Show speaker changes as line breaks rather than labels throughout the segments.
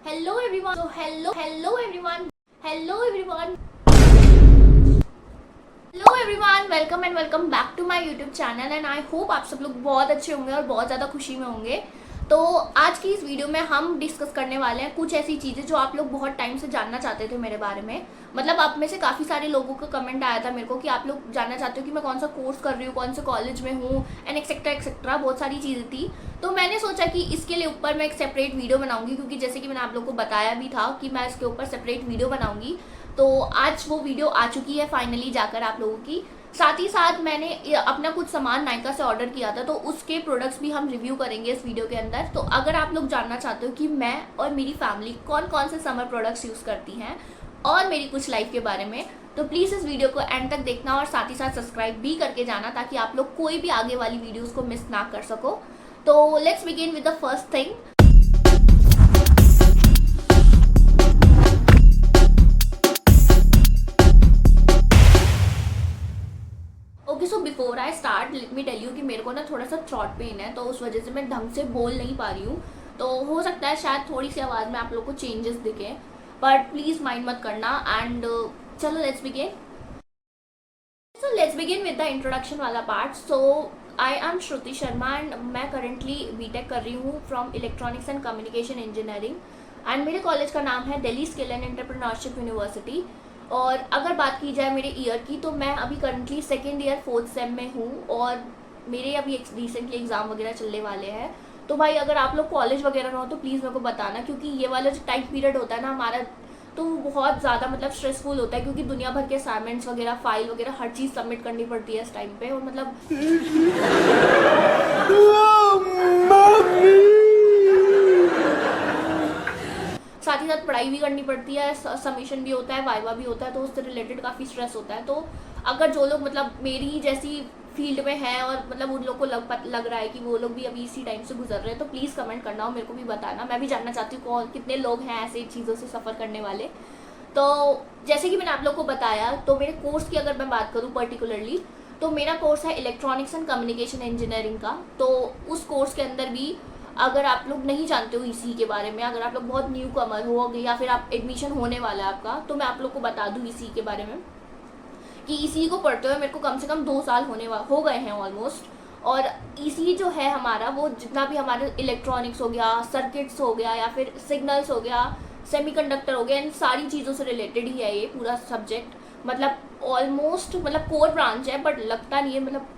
Hello everyone. So hello everyone. Hello everyone. Hello everyone, welcome and welcome back to my YouTube channel and I hope आप सब लोग बहुत अच्छे होंगे और बहुत ज़्यादा खुशी में होंगे। तो आज की इस वीडियो में हम डिस्कस करने वाले हैं कुछ ऐसी चीज़ें जो आप लोग बहुत टाइम से जानना चाहते थे मेरे बारे में। मतलब आप में से काफ़ी सारे लोगों का कमेंट आया था मेरे को कि आप लोग जानना चाहते हो कि मैं कौन सा कोर्स कर रही हूँ, कौन से कॉलेज में हूँ एंड एक्सेट्रा बहुत सारी चीज़ें थी। तो मैंने सोचा कि इसके लिए ऊपर मैं एक सेपरेट वीडियो बनाऊंगी, क्योंकि जैसे कि मैंने आप लोग को बताया भी था कि मैं इसके ऊपर सेपरेट वीडियो बनाऊंगी। तो आज वो वीडियो आ चुकी है फाइनली जाकर आप लोगों की। साथ ही साथ मैंने अपना कुछ सामान नायका से ऑर्डर किया था, तो उसके प्रोडक्ट्स भी हम रिव्यू करेंगे इस वीडियो के अंदर। तो अगर आप लोग जानना चाहते हो कि मैं और मेरी फैमिली कौन कौन से समर प्रोडक्ट्स यूज़ करती हैं और मेरी कुछ लाइफ के बारे में, तो प्लीज़ इस वीडियो को एंड तक देखना और साथ ही साथ सब्सक्राइब भी करके जाना, ताकि आप लोग कोई भी आगे वाली वीडियोज़ को मिस ना कर सको। तो let's begin with the first thing. Okay, so before I start let me tell you कि मेरे को ना थोड़ा सा थ्रॉट पेन है, तो उस वजह से मैं ढंग से बोल नहीं पा रही हूँ। तो हो सकता है शायद थोड़ी सी आवाज़ में आप लोग को चेंजेस दिखे, बट प्लीज़ माइंड मत करना। एंड चलो let's begin. So let's begin with the introduction वाला part. So I am Shruti Sharma and मैं करेंटली बीटेक कर रही हूँ from electronics and communication engineering. And मेरे कॉलेज का नाम है Delhi Skill and Entrepreneurship University. और अगर बात की जाए मेरे ईयर की, तो मैं अभी currently second year fourth same में हूँ और मेरे अभी रिसेंटली एग्ज़ाम वगैरह चलने वाले हैं। तो भाई अगर आप लोग कॉलेज वगैरह में हो तो प्लीज़ मेरे को बताना, क्योंकि ये वाला जो टाइम पीरियड होता है ना हमारा, तो वो बहुत ज़्यादा मतलब स्ट्रेसफुल होता है, क्योंकि दुनिया भर के असाइनमेंट्स वगैरह, फाइल वगैरह हर चीज़ सबमिट करनी पड़ती है इस टाइम पे। और मतलब साथ ही साथ पढ़ाई भी करनी पड़ती है, सबमिशन भी होता है, वाइवा भी होता है, तो उससे रिलेटेड काफ़ी स्ट्रेस होता है। तो अगर जो लोग मतलब मेरी जैसी फील्ड में हैं और मतलब उन लोग को लग रहा है कि वो लोग भी अभी इसी टाइम से गुजर रहे हैं, तो प्लीज़ कमेंट करना और मेरे को भी बताना। मैं भी जानना चाहती हूँ कौन कितने लोग हैं ऐसे चीज़ों से सफ़र करने वाले। तो जैसे कि मैंने आप लोग को बताया, तो मेरे कोर्स की अगर मैं बात करूँ पर्टिकुलरली, तो मेरा कोर्स है इलेक्ट्रॉनिक्स एंड कम्युनिकेशन इंजीनियरिंग का। तो उस कोर्स के अंदर भी अगर आप लोग नहीं जानते हो ईसी के बारे में, अगर आप लोग बहुत न्यू कमर हो या फिर आप एडमिशन होने वाला है आपका, तो मैं आप लोग को बता दूँ ईसी के बारे में कि ईसी को पढ़ते हुए मेरे को कम से कम 2 साल हो गए हैं ऑलमोस्ट। और ईसी जो है हमारा, वो जितना भी हमारे इलेक्ट्रॉनिक्स हो गया, सर्किट्स हो गया या फिर सिग्नल्स हो गया, सेमीकंडक्टर हो गया, इन सारी चीज़ों से रिलेटेड ही है ये पूरा सब्जेक्ट। मतलब ऑलमोस्ट मतलब कोर ब्रांच है, बट लगता नहीं है, मतलब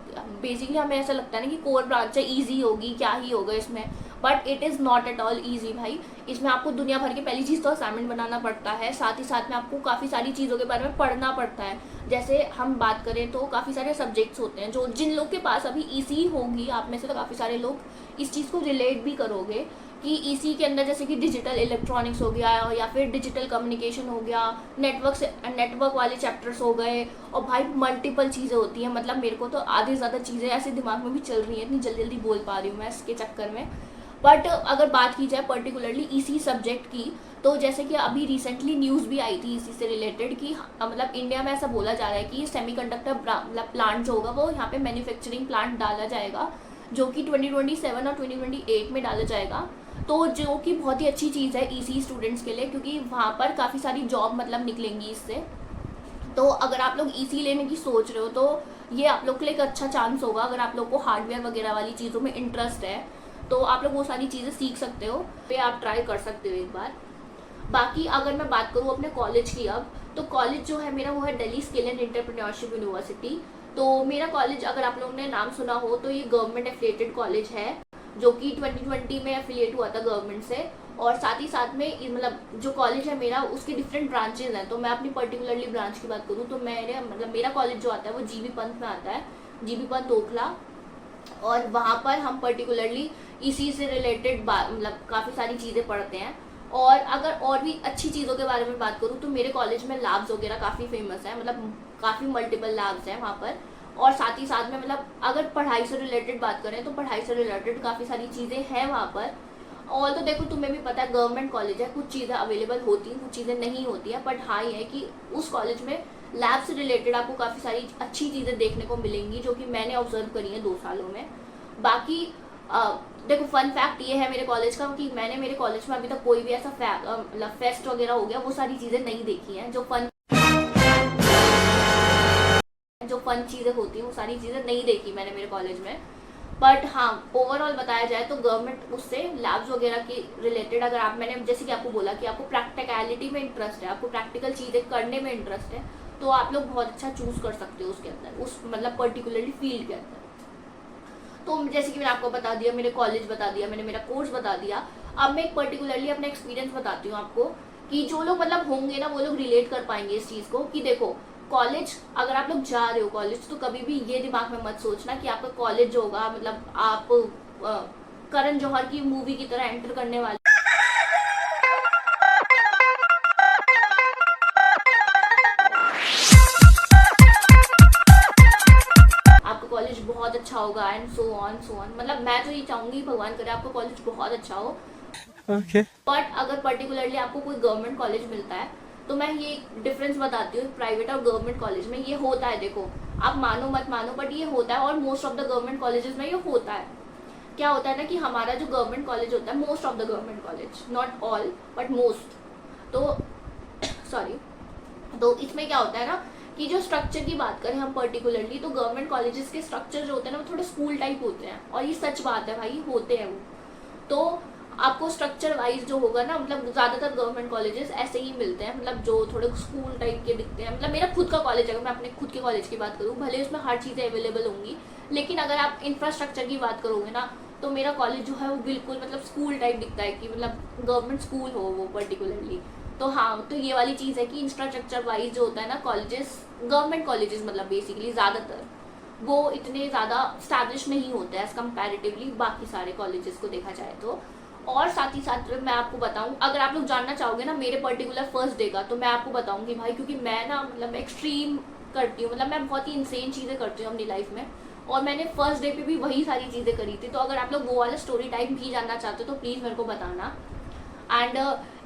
बेसिकली हमें ऐसा लगता है ना कि कोर ब्रांच है, ईजी होगी, क्या ही होगा इसमें, but it is not at all easy भाई। इसमें आपको दुनिया भर की पहली चीज़ तो असाइनमेंट बनाना पड़ता है, साथ ही साथ में आपको काफ़ी सारी चीज़ों के बारे में पढ़ना पड़ता है। जैसे हम बात करें तो काफ़ी सारे सब्जेक्ट्स होते हैं जो जिन लोग के पास अभी ईसी होगी, आप में से तो काफ़ी सारे लोग इस चीज़ को रिलेट भी करोगे कि ईसी के अंदर जैसे कि डिजिटल इलेक्ट्रॉनिक्स हो गया या फिर डिजिटल कम्युनिकेशन हो गया, नेटवर्क वाले चैप्टर्स हो गए, और भाई मल्टीपल चीज़ें होती हैं। मतलब मेरे को तो आधी ज़्यादा चीज़ें ऐसे दिमाग में भी चल रही हैं, इतनी जल्दी जल्दी बोल पा रही हूँ मैं इसके चक्कर में। बट अगर बात की जाए पर्टिकुलरली इसी सब्जेक्ट की, तो जैसे कि अभी रिसेंटली न्यूज़ भी आई थी इसी से रिलेटेड कि मतलब इंडिया में ऐसा बोला जा रहा है कि सेमीकंडक्टर मतलब प्लांट जो होगा वो यहाँ पे मैन्युफैक्चरिंग प्लांट डाला जाएगा, जो कि 2027 और 2028 में डाला जाएगा। तो जो कि बहुत ही अच्छी चीज़ है ईसी स्टूडेंट्स के लिए, क्योंकि वहाँ पर काफ़ी सारी जॉब मतलब निकलेंगी इससे। तो अगर आप लोग ईसी लेने की सोच रहे हो तो ये आप लोग के लिए एक अच्छा चांस होगा। अगर आप लोग को हार्डवेयर वगैरह वाली चीज़ों में इंटरेस्ट है तो आप लोग वो सारी चीज़ें सीख सकते हो, पे आप ट्राई कर सकते हो एक बार। बाकी अगर मैं बात करूँ अपने कॉलेज की अब, तो कॉलेज जो है मेरा वो है Delhi Skill and Entrepreneurship university. तो मेरा कॉलेज अगर आप लोगों ने नाम सुना हो तो ये गवर्नमेंट एफिलिएटेड कॉलेज है, जो कि 2020 में एफिलिएट हुआ था गवर्नमेंट से। और साथ ही साथ में मतलब जो कॉलेज है मेरा, उसके डिफरेंट ब्रांचेज हैं। तो मैं अपनी पर्टिकुलरली ब्रांच की बात करूँ तो मेरा कॉलेज जो आता है वो जीबी पंत में आता है, जीबी पंत ओखला। और वहाँ पर हम पर्टिकुलरली इसी से रिलेटेड मतलब काफ़ी सारी चीज़ें पढ़ते हैं। और अगर और भी अच्छी चीज़ों के बारे में बात करूँ तो मेरे कॉलेज में लैब्स वगैरह काफ़ी फेमस है, मतलब काफ़ी मल्टीपल लैब्स हैं वहाँ पर। और साथ ही साथ में मतलब अगर पढ़ाई से रिलेटेड बात करें तो पढ़ाई से रिलेटेड काफ़ी सारी चीज़ें हैं वहाँ पर। और तो देखो तुम्हें भी पता है गवर्नमेंट कॉलेज है, कुछ चीज़ें अवेलेबल होती हैं, कुछ चीज़ें नहीं होती हैं, बट हाँ ये है कि उस कॉलेज में लैब से रिलेटेड आपको काफ़ी सारी अच्छी चीज़ें देखने को मिलेंगी, जो कि मैंने ऑब्जर्व करी हैं 2 सालों में। बाकी देखो फन फैक्ट ये है मेरे कॉलेज का कि मैंने मेरे कॉलेज में अभी तक कोई भी ऐसा मतलब फेस्ट वगैरह हो गया वो सारी चीज़ें नहीं देखी हैं। जो फन चीज़ें होती हैं वो सारी चीज़ें नहीं देखी मैंने मेरे कॉलेज में। बट हाँ, ओवरऑल बताया जाए तो गवर्नमेंट उससे लैब्स वगैरह के रिलेटेड, अगर आप, मैंने जैसे कि आपको बोला कि आपको प्रैक्टिकलिटी में इंटरेस्ट है, आपको प्रैक्टिकल चीज़ें करने में इंटरेस्ट है, तो आप लोग बहुत अच्छा चूज कर सकते हो उसके अंदर, उस मतलब पर्टिकुलरली फील्ड के अंदर। तो जैसे कि मैंने आपको बता दिया, मेरे कॉलेज बता दिया, मैंने मेरा कोर्स बता दिया। अब मैं एक पर्टिकुलरली अपना एक्सपीरियंस बताती हूँ आपको कि जो लोग मतलब होंगे ना वो लोग रिलेट कर पाएंगे इस चीज़ को कि देखो कॉलेज, अगर आप लोग जा रहे हो कॉलेज तो कभी भी ये दिमाग में मत सोचना कि आपका कॉलेज जो होगा मतलब आप करण जौहर की मूवी की तरह एंटर करने वाले, आपका कॉलेज बहुत अच्छा होगा and so on so on. मतलब मैं तो ये चाहूंगी भगवान करे आपका कॉलेज बहुत अच्छा हो। बट अगर पर्टिकुलरली आपको कोई गवर्नमेंट कॉलेज मिलता है तो मैं ये डिफरेंस बताती हूँ प्राइवेट और गवर्नमेंट कॉलेज में। ये होता है, देखो आप मानो मत मानो बट ये होता है, और most of the government colleges में ये होता है। क्या होता है ना कि हमारा जो गवर्नमेंट कॉलेज होता है, most of the government college, not all but most, तो सॉरी, तो इसमें क्या होता है ना कि जो स्ट्रक्चर की बात करें हम पर्टिकुलरली, तो गवर्नमेंट कॉलेजेस के स्ट्रक्चर जो होते हैं ना वो थोड़े स्कूल टाइप होते हैं, और ये सच बात है भाई, होते हैं वो। तो आपको स्ट्रक्चर वाइज जो होगा ना, मतलब ज़्यादातर गवर्नमेंट कॉलेजेस ऐसे ही मिलते हैं, मतलब जो थोड़े स्कूल टाइप के दिखते हैं। मतलब मेरा खुद का कॉलेज, अगर मैं अपने खुद के कॉलेज की बात करूँ, भले उसमें हर चीज़ें अवेलेबल होंगी, लेकिन अगर आप इंफ्रास्ट्रक्चर की बात करोगे ना तो मेरा कॉलेज जो है वो बिल्कुल मतलब स्कूल टाइप दिखता है, कि मतलब गवर्नमेंट स्कूल हो वो पर्टिकुलरली। तो हाँ, तो ये वाली चीज़ है कि इंफ्रास्ट्रक्चर वाइज जो होता है ना कॉलेजेस, गवर्नमेंट कॉलेजेस मतलब बेसिकली ज़्यादातर वो इतने ज़्यादा स्टैब्लिश नहीं होते हैं एज कम्पैरेटिवली बाकी सारे कॉलेजेस को देखा जाए तो। और साथ ही साथ मैं आपको बताऊं, अगर आप लोग जानना चाहोगे ना मेरे पर्टिकुलर फर्स्ट डे का, तो मैं आपको बताऊंगी भाई, क्योंकि मैं ना मतलब एक्सट्रीम करती हूँ, मतलब मैं बहुत ही इंसेन चीज़ें करती हूँ अपनी लाइफ में, और मैंने फर्स्ट डे पे भी वही सारी चीज़ें करी थी। तो अगर आप लोग वो वाला स्टोरी टाइम भी जानना चाहते हो तो प्लीज़ मेरे को बताना। एंड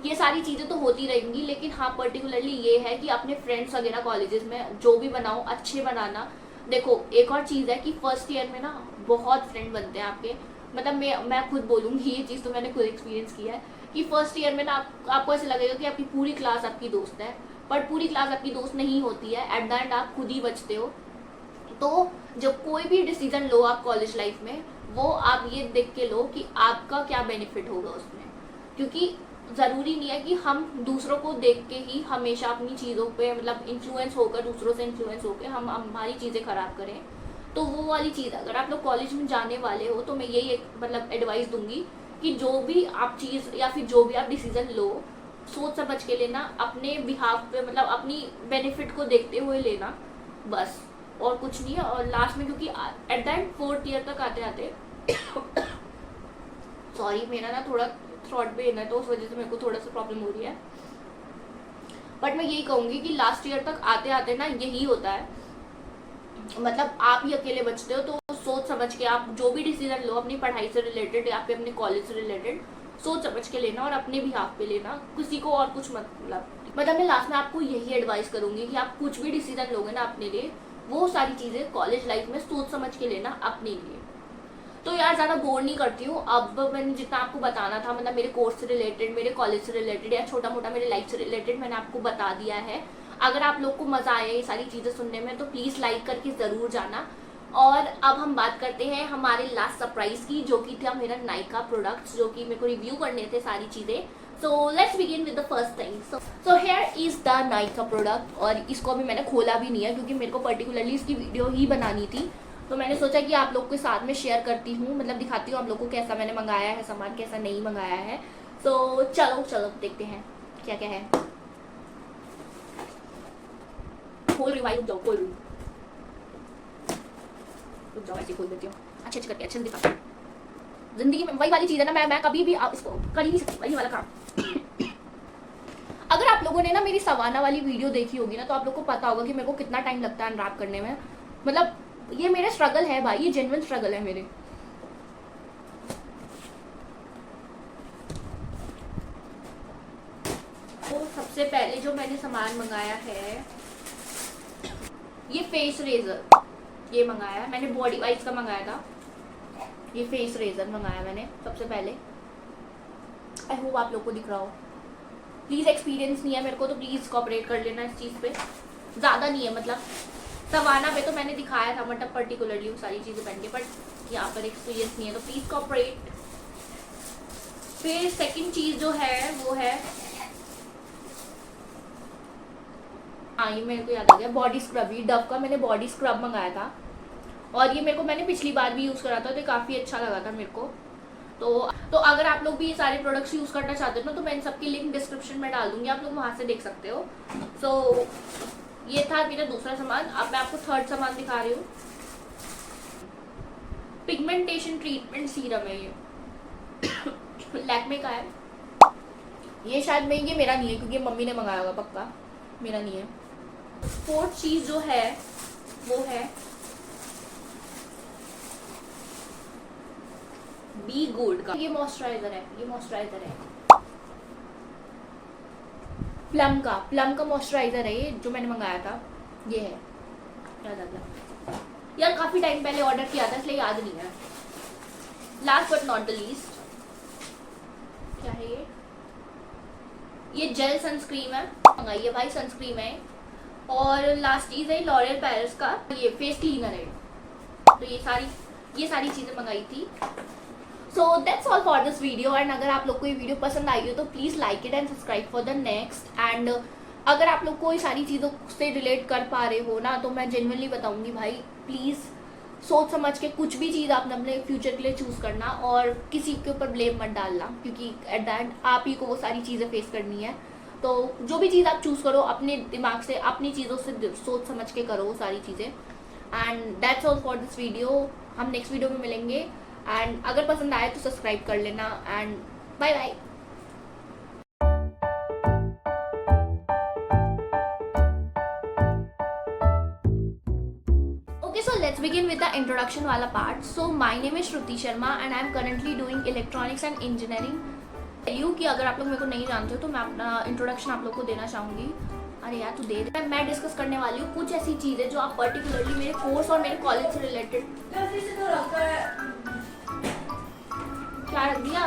ये सारी चीज़ें तो होती रहेंगी, लेकिन हाँ पर्टिकुलरली ये है कि अपने फ्रेंड्स वगैरह कॉलेजेस में जो भी बनाओ अच्छे बनाना। देखो एक और चीज़ है कि फर्स्ट ईयर में ना बहुत फ्रेंड बनते हैं आपके, मतलब मैं खुद बोलूँगी ये चीज़ तो मैंने खुद एक्सपीरियंस किया है कि फर्स्ट ईयर में ना आपको ऐसे लगेगा कि आपकी पूरी क्लास आपकी दोस्त है, बट पूरी क्लास आपकी दोस्त नहीं होती है, एट द एंड आप खुद ही बचते हो। तो जब कोई भी डिसीजन लो आप कॉलेज लाइफ में, वो आप ये देख के लो कि आपका क्या बेनिफिट होगा उसमें, क्योंकि ज़रूरी नहीं है कि हम दूसरों को देख के ही हमेशा अपनी चीज़ों पे मतलब इन्फ्लुएंस होकर, दूसरों से इन्फ्लुएंस होकर हम हमारी चीज़ें ख़राब करें। तो वो वाली चीज़, अगर आप लोग कॉलेज में जाने वाले हो तो मैं यही एक मतलब एडवाइस दूंगी कि जो भी आप चीज़ या फिर जो भी आप डिसीज़न लो, सोच समझ के लेना, अपने बिहाफ पे मतलब अपनी बेनिफिट को देखते हुए लेना, बस और कुछ नहीं है। और लास्ट में, क्योंकि at the end fourth year तक आते आते सॉरी मेरा ना थोड़ा थ्रॉट पेन है तो उस वजह से मेरे को थोड़ा सा प्रॉब्लम हो रही है, बट मैं यही कहूँगी कि लास्ट ईयर तक आते आते ना यही होता है, मतलब आप ही अकेले बचते हो। तो सोच समझ के आप जो भी डिसीजन लो अपनी पढ़ाई से रिलेटेड या फिर अपने कॉलेज से रिलेटेड, सोच समझ के लेना और अपने बिहाफ पे लेना, किसी को और कुछ मतलब मैं लास्ट में आपको यही एडवाइस करूंगी कि आप कुछ भी डिसीजन लोगे ना अपने लिए, वो सारी चीज़ें कॉलेज लाइफ में सोच समझ के लेना अपने लिए। तो यार ज़्यादा बोर नहीं करती हूँ, अब मैंने जितना आपको बताना था मतलब मेरे कोर्स से रिलेटेड, मेरे कॉलेज से रिलेटेड या छोटा मोटा मेरे लाइफ से रिलेटेड मैंने आपको बता दिया है। अगर आप लोग को मज़ा आया ये सारी चीज़ें सुनने में तो प्लीज़ लाइक करके ज़रूर जाना। और अब हम बात करते हैं हमारे लास्ट सरप्राइज की, जो कि था मेरा नायका प्रोडक्ट्स, जो कि मेरे को रिव्यू करने थे सारी चीज़ें। सो let's begin with the first thing. So here is the Nykaa product, और इसको अभी मैंने खोला भी नहीं है क्योंकि मेरे को पर्टिकुलरली इसकी वीडियो ही बनानी थी। तो मैंने सोचा कि आप लोग के साथ में शेयर करती हूँ, मतलब दिखाती हूँ आप लोग को कैसा मैंने मंगाया है सामान, कैसा नहीं मंगाया है। सो चलो देखते हैं क्या क्या है। खोल रही भाई, रुक जाओ, खोल रही, रुक जाओ, ऐसे खोल देती हूँ अच्छे करके, अच्छे से दिखाती हूँ। जिंदगी में वही वाली चीज़ है ना, मैं कभी भी इसको कर ही नहीं सकती, वही वाला काम। अगर आप लोगों ने ना मेरी सवाना वाली वीडियो देखी होगी ना तो आप लोग को पता होगा कि मेरे को कितना टाइम लगता है अनरैप करने में। मतलब ये मेरा स्ट्रगल है भाई, ये जेन्युइन स्ट्रगल है मेरे। तो सबसे पहले जो मैंने सामान मंगाया है ये फेस रेजर, ये मंगाया है मैंने, बॉडी वाइज का मंगाया था। ये फेस रेजर मंगाया मैंने सबसे पहले। आई होप आप लोग को दिख रहा हो। प्लीज़, एक्सपीरियंस नहीं है मेरे को तो प्लीज़ कॉपरेट कर लेना इस चीज़ पे। ज़्यादा नहीं है मतलब, सवाना पे तो मैंने दिखाया था मतलब पर्टिकुलरली वो सारी चीज़ें पहन के, बट यहाँ पर एक्सपीरियंस नहीं है तो प्लीज़ कॉपरेट। फिर सेकंड चीज़ जो है वो है, हाँ ये मेरे को याद आ गया, बॉडी स्क्रब। ये डव का मैंने बॉडी स्क्रब मंगाया था और ये मेरे को, मैंने पिछली बार भी यूज़ करा था तो काफ़ी अच्छा लगा था मेरे को। तो अगर आप लोग भी ये सारे प्रोडक्ट्स यूज़ करना चाहते हो ना तो मैं इन सबकी लिंक डिस्क्रिप्शन में डाल दूंगी, आप लोग वहाँ से देख सकते हो। सो ये था मेरा दूसरा सामान। अब मैं आपको थर्ड सामान दिखा रही हूँ। पिगमेंटेशन ट्रीटमेंट सीरम है ये, लैक्मे का है ये। शायद ये मेरा नहीं है क्योंकि मम्मी ने मंगाया होगा पक्का, मेरा नहीं है। फोर्थ चीज़ जो है वो है बी गोल्ड का ये मॉइस्चराइजर है। ये मॉइस्चराइजर है प्लम का मॉइस्चराइजर है ये, जो मैंने मंगाया था ये है। याद आ गया यार, काफी टाइम पहले ऑर्डर किया था इसलिए याद नहीं है। Last but not the least, क्या है ये जेल सनस्क्रीन है, मंगाई है भाई, सनस्क्रीन है। और लास्ट चीज है लॉरियल पेरिस का ये फेस क्लीनर है। तो ये सारी चीजें मंगाई थी। So that's all for this video. And अगर आप लोग को ये वीडियो पसंद आई हो तो please like it and subscribe for the next. And अगर आप लोग को ये सारी चीज़ों से रिलेट कर पा रहे हो ना तो मैं जेन्युइनली बताऊंगी भाई, प्लीज़ सोच समझ के कुछ भी चीज़ आपने अपने फ्यूचर के लिए चूज़ करना और किसी के ऊपर ब्लेम मत डालना, क्योंकि एट द एंड आप ही को वो सारी चीज़ें फेस करनी है। तो जो भी चीज़ आप चूज़ करो अपने दिमाग से, अपनी चीज़ों से सोच समझ के करो वो सारी चीज़ें। And that's all for this video. हम नेक्स्ट वीडियो में मिलेंगे एंड अगर पसंद आए तो सब्सक्राइब कर लेना and bye bye. Okay, so let's begin with the introduction वाला part. So my name is Shruti Sharma and I am currently doing electronics and engineering. कि अगर आप लोग मेरे को नहीं जानते हो तो मैं अपना इंट्रोडक्शन आप लोग को देना चाहूँगी। अरे यार तू दे दे। मैं डिस्कस करने वाली हूँ कुछ ऐसी चीज़ें जो आप पर्टिकुलरली मेरे कोर्स और मेरे कॉलेज से रिलेटेड। क्या रख दिया?